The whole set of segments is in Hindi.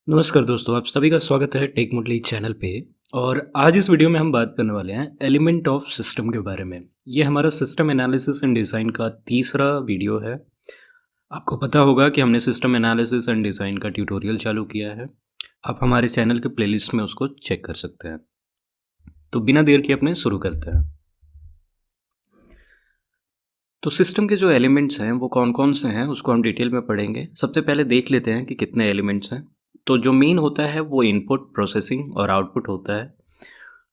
नमस्कार दोस्तों, आप सभी का स्वागत है टेक मुरली चैनल पे। और आज इस वीडियो में हम बात करने वाले हैं एलिमेंट ऑफ सिस्टम के बारे में। ये हमारा सिस्टम एनालिसिस एंड डिज़ाइन का तीसरा वीडियो है। आपको पता होगा कि हमने सिस्टम एनालिसिस एंड डिज़ाइन का ट्यूटोरियल चालू किया है। आप हमारे चैनल के प्लेलिस्ट में उसको चेक कर सकते हैं। तो बिना देर के अपने शुरू करते हैं। तो सिस्टम के जो एलिमेंट्स हैं वो कौन कौन से हैं उसको हम डिटेल में पढ़ेंगे। सबसे पहले देख लेते हैं कि कितने एलिमेंट्स हैं। तो जो मेन होता है वो इनपुट, प्रोसेसिंग और आउटपुट होता है।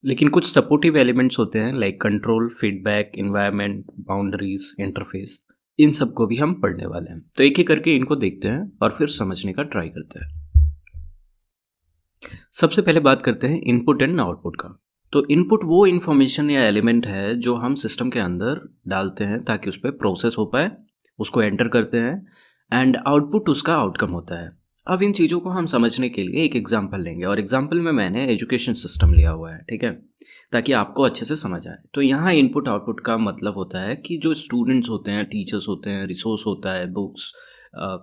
लेकिन कुछ सपोर्टिव एलिमेंट्स होते हैं like control, feedback, environment, boundaries, interface. इन सब को भी हम पढ़ने वाले हैं। तो एक एक करके इनको देखते हैं और फिर समझने का ट्राई करते हैं। सबसे पहले बात करते हैं इनपुट एंड आउटपुट का। तो इनपुट वो इन्फॉर्मेशन या एलिमेंट है जो हम सिस्टम के अंदर डालते हैं ताकि उस पर प्रोसेस हो पाए, उसको एंटर करते हैं। एंड आउटपुट उसका आउटकम होता है। अब इन चीज़ों को हम समझने के लिए एक एग्जांपल लेंगे और एग्जांपल में मैंने एजुकेशन सिस्टम लिया हुआ है, ठीक है, ताकि आपको अच्छे से समझ आए। तो यहाँ इनपुट आउटपुट का मतलब होता है कि जो स्टूडेंट्स होते हैं, टीचर्स होते हैं, रिसोर्स होता है, बुक्स,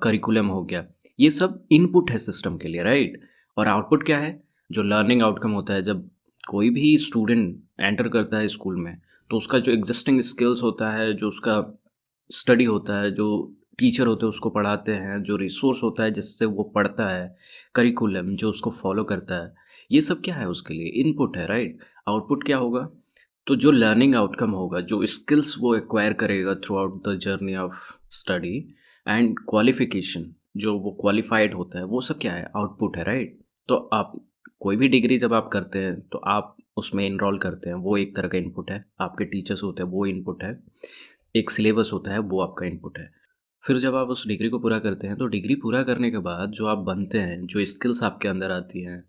करिकुलम हो गया, ये सब इनपुट है सिस्टम के लिए, राइट। और आउटपुट क्या है? जो लर्निंग आउटकम होता है। जब कोई भी स्टूडेंट एंटर करता है स्कूल में, तो उसका जो एग्जिस्टिंग स्किल्स होता है, जो उसका स्टडी होता है, जो टीचर होते हैं उसको पढ़ाते हैं, जो रिसोर्स होता है जिससे वो पढ़ता है, करिकुलम जो उसको फॉलो करता है, ये सब क्या है? उसके लिए इनपुट है, राइट। आउटपुट क्या होगा? तो जो लर्निंग आउटकम होगा, जो स्किल्स वो एक्वायर करेगा through out the journey of study and qualification, जो वो क्वालिफाइड होता है, वो सब क्या है? आउटपुट है, राइट। तो आप कोई भी डिग्री जब आप करते हैं तो आप उसमें इनरोल करते हैं, वो एक तरह का इनपुट है। आपके टीचर्स होते हैं, वो इनपुट है। एक सिलेबस होता है, वो आपका इनपुट है। फिर जब आप उस डिग्री को पूरा करते हैं, तो डिग्री पूरा करने के बाद जो आप बनते हैं, जो स्किल्स आपके अंदर आती हैं,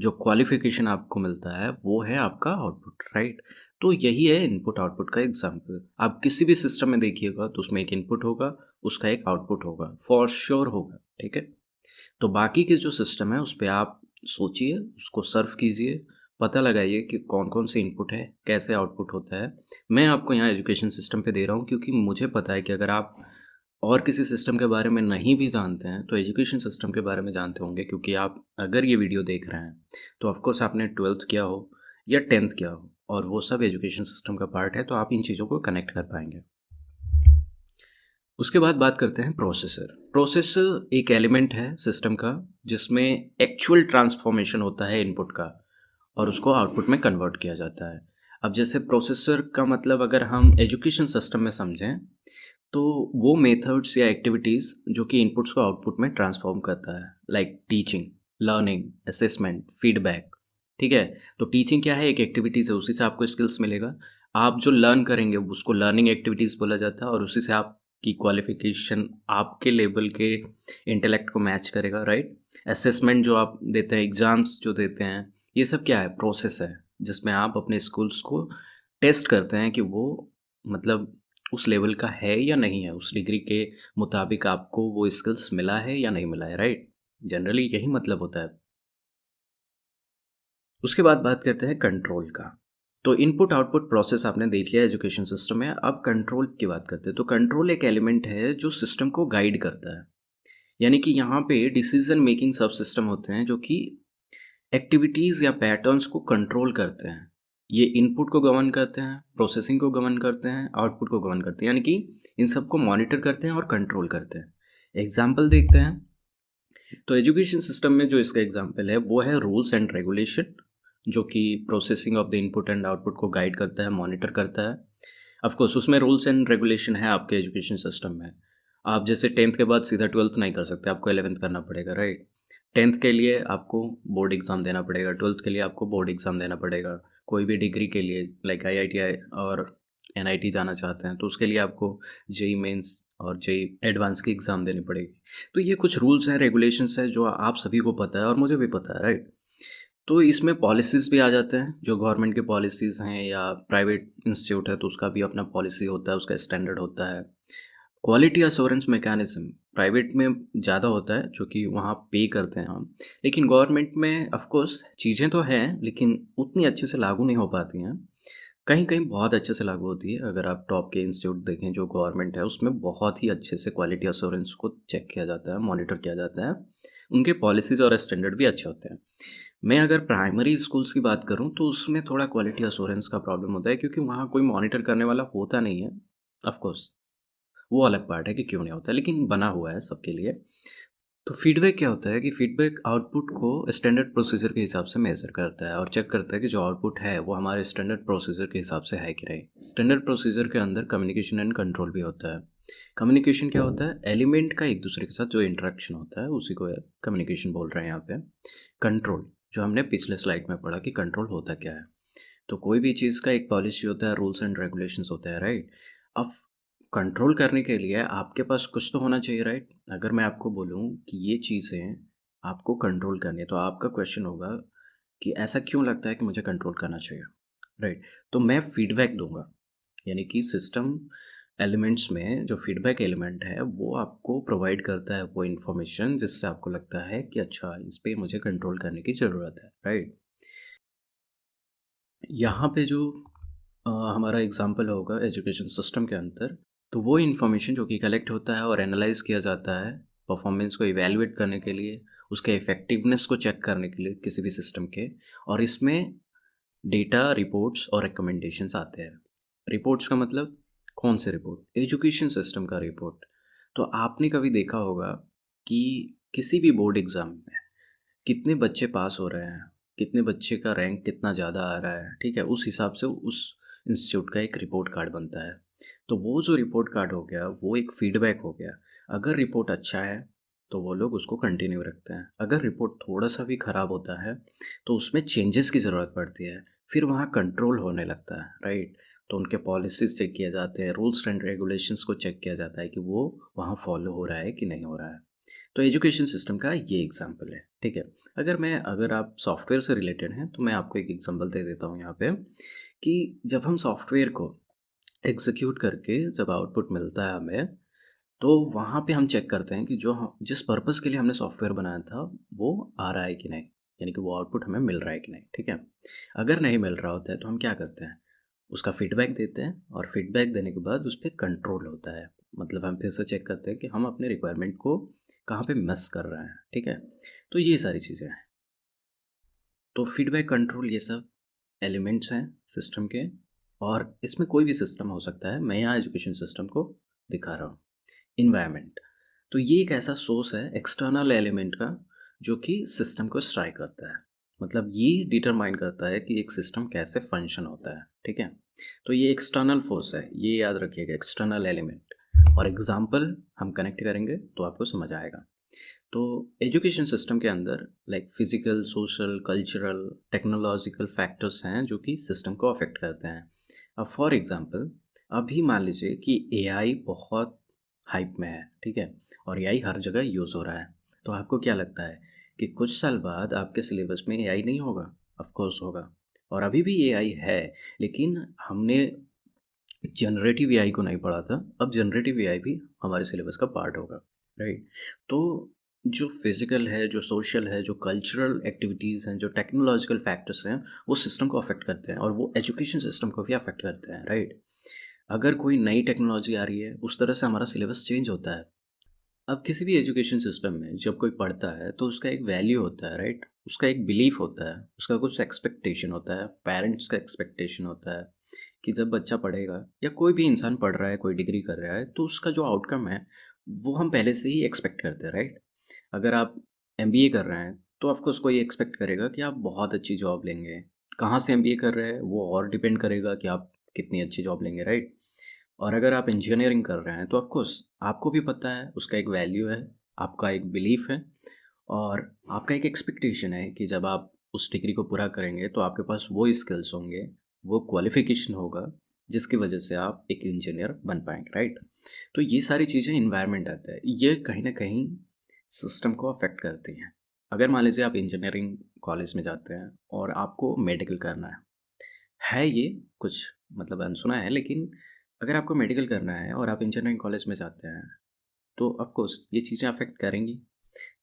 जो क्वालिफ़िकेशन आपको मिलता है, वो है आपका आउटपुट, राइट? तो यही है इनपुट आउटपुट का एग्ज़ाम्पल। आप किसी भी सिस्टम में देखिएगा तो उसमें एक इनपुट होगा, उसका एक आउटपुट होगा, फॉर श्योर होगा, ठीक है? तो बाकी के जो सिस्टम है, उस पे आप सोचिए, उसको सर्व कीजिए, पता लगाइए कि कौन-कौन से इनपुट है, कैसे आउटपुट होता है। मैं आपको यहाँ एजुकेशन सिस्टम पे दे रहा हूँ क्योंकि मुझे पता है कि अगर आप और किसी सिस्टम के बारे में नहीं भी जानते हैं, तो एजुकेशन सिस्टम के बारे में जानते होंगे, क्योंकि आप अगर ये वीडियो देख रहे हैं, तो ऑफ़ कोर्स आपने 12th किया हो या 10th किया हो और वो सब एजुकेशन सिस्टम का पार्ट है, तो आप इन चीज़ों को कनेक्ट कर पाएँगे। उसके बाद बात करते हैं प्रोसेसर। प्रोसेसर एक एलिमेंट है सिस्टम का जिसमें एक्चुअल ट्रांसफ़ॉर्मेशन होता है इनपुट का और उसको आउटपुट में कन्वर्ट किया जाता है। अब जैसे प्रोसेसर का मतलब अगर हम एजुकेशन सिस्टम में समझें, तो वो मेथड्स या एक्टिविटीज़ जो कि इनपुट्स को आउटपुट में ट्रांसफ़ॉर्म करता है, like teaching, learning, assessment, feedback, ठीक है? तो टीचिंग क्या है? एक एक्टिविटीज़ है, उसी से आपको स्किल्स मिलेगा। आप जो लर्न करेंगे उसको लर्निंग एक्टिविटीज़ बोला जाता है और उसी से आपकी क्वालिफ़िकेशन आपके लेवल के इंटेलेक्ट को मैच करेगा, राइट? असेसमेंट जो आप देते हैं, एग्ज़ाम्स जो देते हैं, ये सब क्या है? प्रोसेस है, जिसमें आप अपने स्किल्स को टेस्ट करते हैं कि वो मतलब उस लेवल का है या नहीं है, उस डिग्री के मुताबिक आपको वो स्किल्स मिला है या नहीं मिला है, राइट? जनरली यही मतलब होता है। उसके बाद बात करते हैं कंट्रोल का। तो इनपुट आउटपुट प्रोसेस आपने देख लिया एजुकेशन सिस्टम में, अब कंट्रोल की बात करते हैं। तो कंट्रोल एक एलिमेंट है जो सिस्टम को गाइड करता है। यानी कि यहाँ पे डिसीजन मेकिंग सब सिस्टम होते हैं जो कि एक्टिविटीज़ या पैटर्न्स को कंट्रोल करते हैं। ये इनपुट को गवर्न करते हैं, प्रोसेसिंग को गवर्न करते हैं, आउटपुट को गवर्न करते हैं, यानी कि इन सबको मॉनिटर करते हैं और कंट्रोल करते हैं। एग्जाम्पल देखते हैं। तो एजुकेशन सिस्टम में जो इसका एग्जाम्पल है वो है रूल्स एंड रेगुलेशन, जो कि processing of the input and output को गाइड करता है, मॉनिटर करता है। ऑफ कोर्स उसमें रूल्स एंड रेगुलेशन है आपके एजुकेशन सिस्टम में। आप जैसे 10th के बाद सीधा 12th नहीं कर सकते, आपको 11th करना पड़ेगा, राइट। 10th के लिए आपको बोर्ड एग्ज़ाम देना पड़ेगा, 12th के लिए आपको बोर्ड एग्ज़ाम देना पड़ेगा। कोई भी डिग्री के लिए लाइक आईआईटी और एनआईटी जाना चाहते हैं तो उसके लिए आपको जेईई मेंस और जेईई एडवांस की एग्ज़ाम देनी पड़ेगी। तो ये कुछ रूल्स हैं, रेगुलेशंस हैं जो आप सभी को पता है और मुझे भी पता है, राइट। तो इसमें पॉलिसीज़ भी आ जाते हैं, जो गवर्नमेंट की पॉलिसीज़ हैं या प्राइवेट इंस्टीट्यूट है तो उसका भी अपना पॉलिसी होता है, उसका स्टैंडर्ड होता है। क्वालिटी अश्योरेंस मैकेनिज़्म प्राइवेट में ज़्यादा होता है, जो कि वहाँ पे करते हैं हम। लेकिन गवर्नमेंट में ऑफ़ कोर्स चीज़ें तो हैं, लेकिन उतनी अच्छे से लागू नहीं हो पाती हैं। कहीं-कहीं बहुत अच्छे से लागू होती है। अगर आप टॉप के इंस्टीट्यूट देखें जो गवर्नमेंट है, उसमें बहुत ही अच्छे से क्वालिटी अश्योरेंस को चेक किया जाता है, मॉनिटर किया जाता है। उनके पॉलिसीज़ और स्टैंडर्ड भी अच्छे होते हैं। मैं अगर प्राइमरी स्कूल्स की बात करूँ तो उसमें थोड़ा क्वालिटी एश्योरेंस का प्रॉब्लम होता है क्योंकि वहाँ कोई मॉनिटर करने वाला होता नहीं है। ऑफ़ कोर्स वो अलग पार्ट है कि क्यों नहीं होता, लेकिन बना हुआ है सबके लिए। तो फीडबैक क्या होता है कि फीडबैक आउटपुट को स्टैंडर्ड प्रोसीजर के हिसाब से मेज़र करता है और चेक करता है कि जो आउटपुट है वो हमारे स्टैंडर्ड प्रोसीजर के हिसाब से है कि नहीं। स्टैंडर्ड प्रोसीजर के अंदर कम्युनिकेशन एंड कंट्रोल भी होता है। कम्युनिकेशन क्या होता है? एलिमेंट का एक दूसरे के साथ जो इंटरेक्शन होता है उसी को कम्युनिकेशन बोल रहे हैं यहाँ पे। कंट्रोल, जो हमने पिछले स्लाइड में पढ़ा कि कंट्रोल होता क्या है। तो कोई भी चीज़ का एक पॉलिसी होता है, रूल्स एंड रेगुलेशंस होते हैं, राइट? अब कंट्रोल करने के लिए आपके पास कुछ तो होना चाहिए, राइट? अगर मैं आपको बोलूँ कि ये चीज़ें आपको कंट्रोल करनी है, तो आपका क्वेश्चन होगा कि ऐसा क्यों लगता है कि मुझे कंट्रोल करना चाहिए, राइट? तो मैं फीडबैक दूँगा, यानी कि सिस्टम एलिमेंट्स में जो फीडबैक एलिमेंट है, वो आपको प्रोवाइड करता है वो इन्फॉर्मेशन जिससे आपको लगता है कि अच्छा, इस पे मुझे कंट्रोल करने की ज़रूरत है, राइट? यहाँ पे जो हमारा एग्ज़ाम्पल होगा एजुकेशन सिस्टम के अंदर, तो वो इन्फॉर्मेशन जो कि कलेक्ट होता है और एनालाइज़ किया जाता है, परफ़ॉर्मेंस को इवैल्यूएट करने के लिए, उसके इफ़ेक्टिवनेस को चेक करने के लिए किसी भी सिस्टम के, और इसमें डेटा, रिपोर्ट्स और रिकमेंडेशंस आते हैं। रिपोर्ट्स का मतलब कौन से रिपोर्ट? एजुकेशन सिस्टम का रिपोर्ट। तो आपने कभी देखा होगा कि किसी भी बोर्ड एग्ज़ाम में कितने बच्चे पास हो रहे हैं, कितने बच्चे का रैंक कितना ज़्यादा आ रहा है, ठीक है? उस हिसाब से उस इंस्टीट्यूट का एक रिपोर्ट कार्ड बनता है। तो वो जो रिपोर्ट कार्ड हो गया, वो एक फीडबैक हो गया। अगर रिपोर्ट अच्छा है, तो वो लोग उसको कंटिन्यू रखते हैं। अगर रिपोर्ट थोड़ा-सा भी खराब होता है, तो उसमें चेंजेस की ज़रूरत पड़ती है। फिर वहाँ कंट्रोल होने लगता है, राइट? तो उनके पॉलिसीज़ चेक किए जाते हैं, रूल्स एंड रेगुलेशंस को चेक किया जाता है कि वो वहाँ फॉलो हो रहा है कि नहीं हो रहा है। तो एजुकेशन सिस्टम का ये एग्ज़ाम्पल है, ठीक है? अगर आप सॉफ्टवेयर से रिलेटेड हैं, तो मैं आपको एक एग्ज़ाम्पल दे देता हूँ यहाँ पे कि जब हम सॉफ्टवेयर को एग्ज़ीक्यूट करके जब आउटपुट मिलता है हमें, तो वहाँ पे हम चेक करते हैं कि जो ह जिस पर्पज़ के लिए हमने सॉफ्टवेयर बनाया था, वो आ रहा है कि नहीं? यानी कि वो आउटपुट हमें मिल रहा है कि नहीं, ठीक है? अगर नहीं मिल रहा होता है, तो हम क्या करते हैं? उसका फीडबैक देते हैं और फीडबैक देने के बाद उस पे कंट्रोल होता है। मतलब हम फिर से चेक करते हैं कि हम अपने रिक्वायरमेंट को कहाँ पे मिस कर रहे हैं, ठीक है? तो ये सारी चीज़ें हैं। तो फीडबैक कंट्रोल ये सब एलिमेंट्स हैं सिस्टम के, और इसमें कोई भी सिस्टम हो सकता है। मैं यहाँ एजुकेशन सिस्टम को दिखा रहा हूँ। एनवायरनमेंट, तो ये एक ऐसा सोर्स है एक्सटर्नल एलिमेंट का जो कि सिस्टम को स्ट्राइक करता है। मतलब ये डिटरमाइन करता है कि एक सिस्टम कैसे फंक्शन होता है, ठीक है? तो ये एक्सटर्नल फोर्स है, ये याद रखिएगा, एक्सटर्नल एलिमेंट। और एग्जाम्पल हम कनेक्ट करेंगे तो आपको समझ आएगा। तो एजुकेशन सिस्टम के अंदर like physical, social, cultural, technological factors हैं जो कि सिस्टम को अफेक्ट करते हैं। अब फॉर एग्जांपल, अभी मान लीजिए कि एआई बहुत हाइप में है, ठीक है? और एआई हर जगह यूज़ हो रहा है। तो आपको क्या लगता है कि कुछ साल बाद आपके सिलेबस में एआई नहीं होगा? ऑफ कोर्स होगा। और अभी भी एआई है, लेकिन हमने जनरेटिव एआई को नहीं पढ़ा था, अब जनरेटिव एआई भी हमारे सिलेबस का पार्ट होगा, राइट? तो जो फिज़िकल है, जो सोशल है, जो कल्चरल एक्टिविटीज़ हैं, जो टेक्नोलॉजिकल फैक्टर्स हैं, वो सिस्टम को अफ़ेक्ट करते हैं और वो एजुकेशन सिस्टम को भी अफ़ेक्ट करते हैं, राइट? अगर कोई नई टेक्नोलॉजी आ रही है, उस तरह से हमारा सिलेबस चेंज होता है। अब किसी भी एजुकेशन सिस्टम में जब कोई पढ़ता है, तो उसका एक वैल्यू होता है, राइट? उसका एक बिलीफ होता है, उसका कुछ एक्सपेक्टेशन होता है, पेरेंट्स का एक्सपेक्टेशन होता है कि जब बच्चा पढ़ेगा या कोई भी इंसान पढ़ रहा है, कोई डिग्री कर रहा है, तो उसका जो आउटकम है, वो हम पहले से ही एक्सपेक्ट करते हैं, राइट? अगर आप एमबीए कर रहे हैं, तो ऑफ कोर्स कोई एक्सपेक्ट करेगा कि आप बहुत अच्छी जॉब लेंगे। कहाँ से एमबीए कर रहे हैं, वो और डिपेंड करेगा कि आप कितनी अच्छी जॉब लेंगे, राइट? और अगर आप इंजीनियरिंग कर रहे हैं, तो ऑफ कोर्स आपको भी पता है, उसका एक वैल्यू है, आपका एक बिलीफ है और आपका एक एक्सपेक्टेशन है कि जब आप उस डिग्री को पूरा करेंगे, तो आपके पास वो स्किल्स होंगे, वो क्वालिफ़िकेशन होगा, जिसकी वजह से आप एक इंजीनियर बन पाएँगे, राइट? तो ये सारी चीज़ें एनवायरनमेंट आता है, ये कहीं न कहीं सिस्टम को अफ़ेक्ट करती हैं। अगर मान लीजिए आप इंजीनियरिंग कॉलेज में जाते हैं और आपको मेडिकल करना है ये कुछ मतलब अनसुना है, लेकिन अगर आपको मेडिकल करना है और आप इंजीनियरिंग कॉलेज में जाते हैं, तो ऑफ कोर्स ये चीज़ें अफ़ेक्ट करेंगी।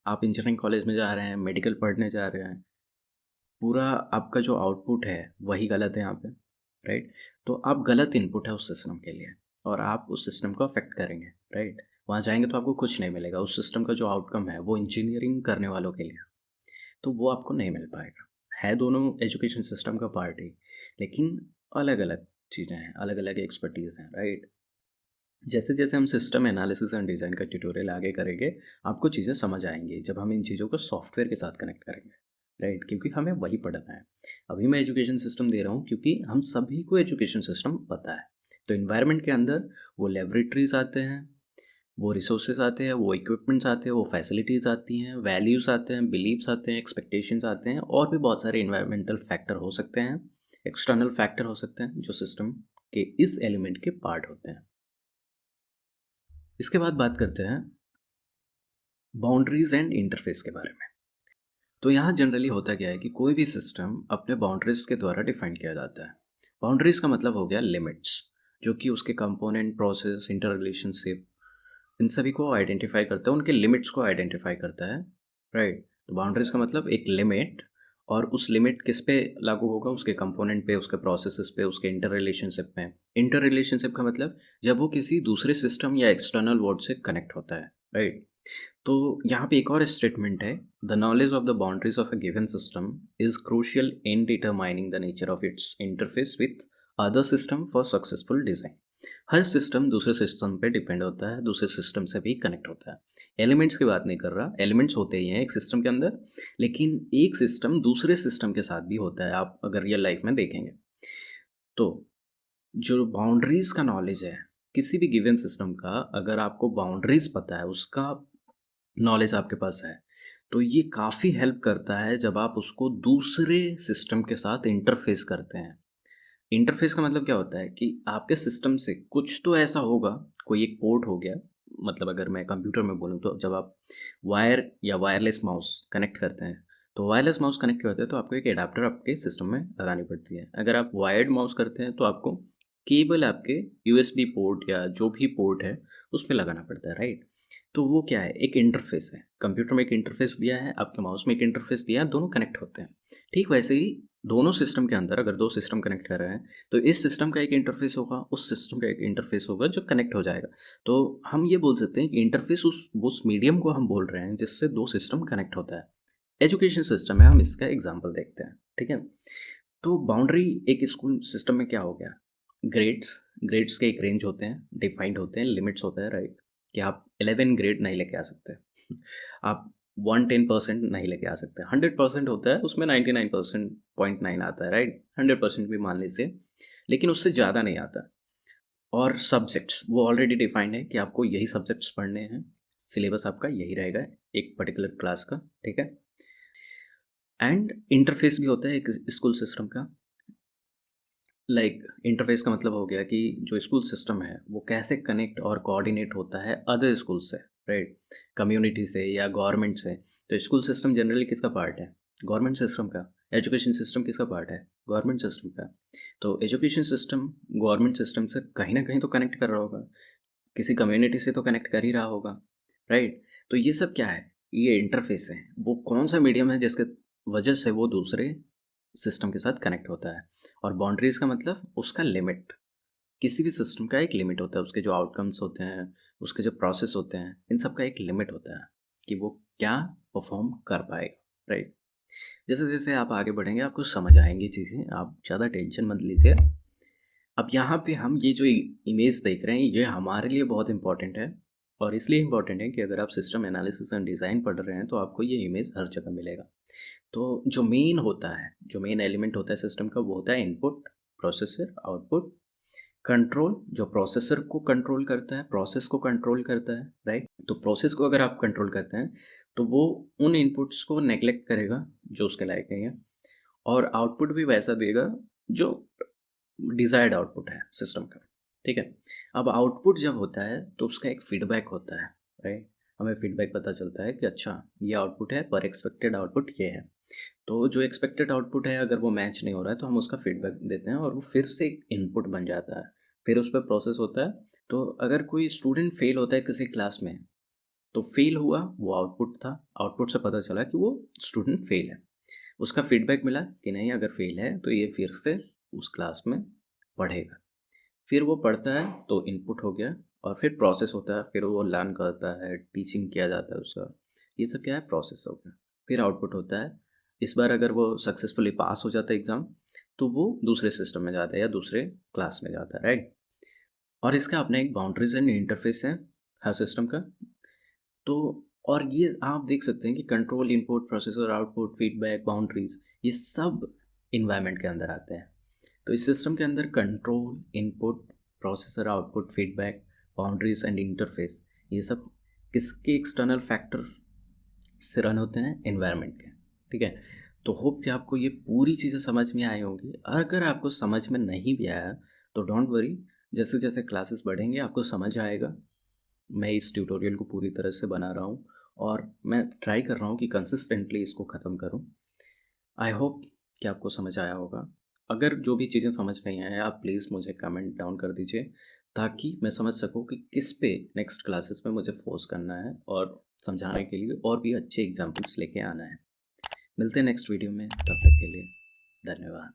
आप इंजीनियरिंग कॉलेज में जा रहे हैं, मेडिकल पढ़ने जा रहे हैं, पूरा आपका जो आउटपुट है, वही गलत है यहाँ पे, राइट? तो आप गलत इनपुट है उस सिस्टम के लिए और आप उस सिस्टम को अफ़ेक्ट करेंगे, राइट? वहाँ जाएँगे तो आपको कुछ नहीं मिलेगा, उस सिस्टम का जो आउटकम है वो इंजीनियरिंग करने वालों के लिए, तो वो आपको नहीं मिल पाएगा। है दोनों एजुकेशन सिस्टम का पार्ट ही, लेकिन अलग-अलग चीज़ें हैं, अलग-अलग एक्सपर्टीज़ हैं, राइट? जैसे-जैसे हम सिस्टम एनालिसिस एंड डिज़ाइन का ट्यूटोरियल आगे करेंगे, आपको चीज़ें समझ आएँगी जब हम इन चीज़ों को सॉफ्टवेयर के साथ कनेक्ट करेंगे, राइट? क्योंकि हमें वही पढ़ना है। अभी मैं एजुकेशन सिस्टम दे रहा हूँ क्योंकि हम सभी को एजुकेशन सिस्टम पता है। तो एनवायरनमेंट के अंदर वो लैबोरेटरीज़ आते हैं, वो रिसोर्सेज़ आते हैं, वो इक्विपमेंट्स आते हैं, वो फैसिलिटीज़ आती हैं, वैल्यूज़ आते हैं, बिलीव्स आते हैं, एक्सपेक्टेशंस आते हैं और भी बहुत सारे एनवायरमेंटल फैक्टर हो सकते हैं, एक्सटर्नल फैक्टर हो सकते हैं, जो सिस्टम के इस एलिमेंट के पार्ट होते हैं। इसके बाद बात करते हैं बाउंड्रीज़ एंड इंटरफ़ेस के बारे में। तो यहाँ जनरली होता क्या है कि कोई भी सिस्टम अपने बाउंड्रीज़ के द्वारा डिफ़ाइन किया जाता है। बाउंड्रीज़ का मतलब हो गया लिमिट्स, जो कि उसके component, process, inter relationship in सभी को आइडेंटिफ़ाई करता है, उनके लिमिट्स को आइडेंटिफ़ाई करता है, राइट? तो बाउंड्रीज़ का मतलब एक लिमिट और उस लिमिट किस पे लागू होगा? उसके कंपोनेंट पे, उसके प्रोसेसेस पे, उसके इंटर रिलेशनशिप में। इंटर रिलेशनशिप का मतलब जब वो किसी दूसरे सिस्टम या एक्सटर्नल वर्ल्ड से कनेक्ट होता है, राइट? तो यहाँ पे एक और स्टेटमेंट है, the knowledge of the boundaries of a given system is crucial in determining the nature of its interface with other system for successful design. Her system दूसरे सिस्टम पे डिपेंड होता है, दूसरे सिस्टम से भी कनेक्ट होता है। एलिमेंट्स की बात नहीं कर रहा, एलिमेंट्स होते ही हैं एक सिस्टम के अंदर, लेकिन एक सिस्टम दूसरे सिस्टम के साथ भी होता है, आप अगर रियल लाइफ में देखेंगे। तो जो बाउंड्रीज़ का नॉलेज है, किसी भी गिवन सिस्टम का अगर आपको बाउंड्रीज़ पता है, उसका नॉलेज आपके पास है, तो ये काफ़ी हेल्प करता है जब आप उसको दूसरे सिस्टम के साथ इंटरफ़ेस करते हैं। इंटरफ़ेस का मतलब क्या होता है कि आपके सिस्टम से कुछ तो ऐसा होगा, कोई एक पोर्ट हो गया, मतलब अगर मैं कंप्यूटर में बोलूँ तो जब आप वायर या वायरलेस माउस कनेक्ट करते हैं, तो वायरलेस माउस कनेक्ट करते हैं तो आपको एक एडाप्टर आपके सिस्टम में लगानी पड़ती है। अगर आप वायर्ड माउस करते हैं तो आपको केबल आपके यूएसबी पोर्ट या जो भी पोर्ट है, उसमें लगाना पड़ता है, राइट? तो वो क्या है, एक इंटरफ़ेस है। कंप्यूटर में एक इंटरफ़ेस दिया है, आपके माउस में एक इंटरफ़ेस दिया है, दोनों कनेक्ट होते हैं। ठीक वैसे ही दोनों सिस्टम के अंदर अगर 2 सिस्टम कनेक्ट कर रहे हैं, तो इस सिस्टम का एक इंटरफ़ेस होगा, उस सिस्टम का एक इंटरफ़ेस होगा जो कनेक्ट हो जाएगा। तो हम ये बोल सकते हैं कि इंटरफ़ेस उस मीडियम को हम बोल रहे हैं जिससे 2 सिस्टम कनेक्ट होता है। एजुकेशन सिस्टम है, हम इसका एग्ज़ाम्पल देखते हैं, ठीक है? तो बाउंड्री एक स्कूल सिस्टम में क्या हो गया? ग्रेड्स, ग्रेड्स के एक रेंज होते हैं, डिफाइंड होते हैं, लिमिट्स होते हैं, राइट? कि आप 11 ग्रेड नहीं लेके आ सकते। आप 110% नहीं लेके आ सकते। 100% होता है, उसमें 99% 0.9 आता है, राइट? 100% भी मान लीजिए, लेकिन उससे ज़्यादा नहीं आता। और सब्जेक्ट्स वो ऑलरेडी डिफाइंड है कि आपको यही सब्जेक्ट्स पढ़ने हैं, सिलेबस आपका यही रहेगा एक पर्टिकुलर क्लास का, ठीक है? एंड इंटरफ़ेस भी होता है एक स्कूल सिस्टम का। इंटरफ़ेस का मतलब हो गया कि जो स्कूल सिस्टम है, वो कैसे कनेक्ट और कोऑर्डिनेट होता है अदर स्कूल से, राइट? कम्युनिटी से या गवर्नमेंट से। तो स्कूल सिस्टम जनरली किसका पार्ट है? गवर्नमेंट सिस्टम का। एजुकेशन सिस्टम किसका पार्ट है? गवर्नमेंट सिस्टम का। तो एजुकेशन सिस्टम गवर्नमेंट सिस्टम से कहीं न कहीं तो कनेक्ट कर रहा होगा, किसी कम्युनिटी से तो कनेक्ट कर ही रहा होगा, राइट? तो ये सब क्या है? ये इंटरफ़ेस है। वो कौन-सा मीडियम है जिसके वजह से वो दूसरे सिस्टम के साथ कनेक्ट होता है। और बाउंड्रीज़ का मतलब उसका लिमिट। किसी भी सिस्टम का एक लिमिट होता है, उसके जो आउटकम्स होते हैं, उसके जो प्रोसेस होते हैं, इन सब का एक लिमिट होता है कि वो क्या परफ़ॉर्म कर पाएगा, राइट? जैसे-जैसे आप आगे बढ़ेंगे आपको समझ आएँगी चीज़ें, आप ज़्यादा टेंशन मत लीजिए। अब यहाँ पे हम ये जो इमेज देख रहे हैं, ये हमारे लिए बहुत इम्पोर्टेंट है और इसलिए इम्पोर्टेंट है कि अगर आप सिस्टम एनालिसिस एंड डिज़ाइन पढ़ रहे हैं, तो आपको ये इमेज हर जगह मिलेगा। तो जो मेन होता है, जो मेन एलिमेंट होता है सिस्टम का, वो होता है इनपुट, प्रोसेसर, आउटपुट, कंट्रोल, जो प्रोसेसर को कंट्रोल करता है, प्रोसेस को कंट्रोल करता है, राइट? तो प्रोसेस को अगर आप कंट्रोल करते हैं, तो वो उन इनपुट्स को नेग्लेक्ट करेगा, जो उसके लायक नहीं है और आउटपुट भी वैसा देगा, जो डिज़ायर्ड आउटपुट है सिस्टम का, ठीक है? अब आउटपुट जब होता है, तो उसका एक फीडबैक होता है, राइट? हमें फीडबैक पता चलता है कि अच्छा, ये आउटपुट है, पर एक्सपेक्टेड आउटपुट ये है। तो जो एक्सपेक्टेड आउटपुट है अगर वो मैच नहीं हो रहा है तो हम उसका फीडबैक देते हैं और वो फिर से एक इनपुट बन जाता है। फिर उस पे प्रोसेस होता है। तो अगर कोई स्टूडेंट फेल होता है किसी क्लास में, तो फेल हुआ वो आउटपुट था, आउटपुट से पता चला कि वो स्टूडेंट फेल है। उसका फीडबैक मिला कि नहीं, अगर फेल है तो ये फिर से उस क्लास में पढ़ेगा। फिर वो पढ़ता है तो इनपुट हो गया और फिर प्रोसेस होता है, फिर वो लर्न करता है, टीचिंग किया जाता है उसका। ये सब क्या है, प्रोसेस हो गया। फिर आउटपुट होता है। इस बार अगर वो सक्सेसफुली पास हो जाता है एग्ज़ाम, तो वो दूसरे सिस्टम में जाता है या दूसरे क्लास में जाता है, राइट? और इसका अपना एक बाउंड्रीज़ एंड इंटरफ़ेस है हर सिस्टम का। तो और ये आप देख सकते हैं कि control, input, processor, output, feedback, boundaries, ये सब एनवायरनमेंट के अंदर आते हैं। तो इस सिस्टम के अंदर control, input, processor, output, feedback, boundaries and interface, ये सब किसके एक्सटर्नल फैक्टर से रन होते हैं? एनवायरनमेंट के, ठीक है? तो होप कि आपको ये पूरी चीज़ें समझ में आई होंगी। अगर आपको समझ में नहीं भी आया, तो डोंट वरी, जैसे-जैसे क्लासेस बढ़ेंगे आपको समझ आएगा। मैं इस ट्यूटोरियल को पूरी तरह से बना रहा हूँ और मैं ट्राई कर रहा हूँ कि कंसिस्टेंटली इसको ख़त्म करूँ। आई होप कि आपको समझ आया होगा। अगर जो भी चीज़ें समझ नहीं आए, आप प्लीज़ मुझे कमेंट डाउन कर दीजिए, ताकि मैं समझ सकूँ कि किस पे नेक्स्ट क्लासेस में मुझे फ़ोर्स करना है और समझाने के लिए और भी अच्छे एग्ज़ाम्पल्स लेके आना है। मिलते हैं नेक्स्ट वीडियो में, तब तक के लिए धन्यवाद।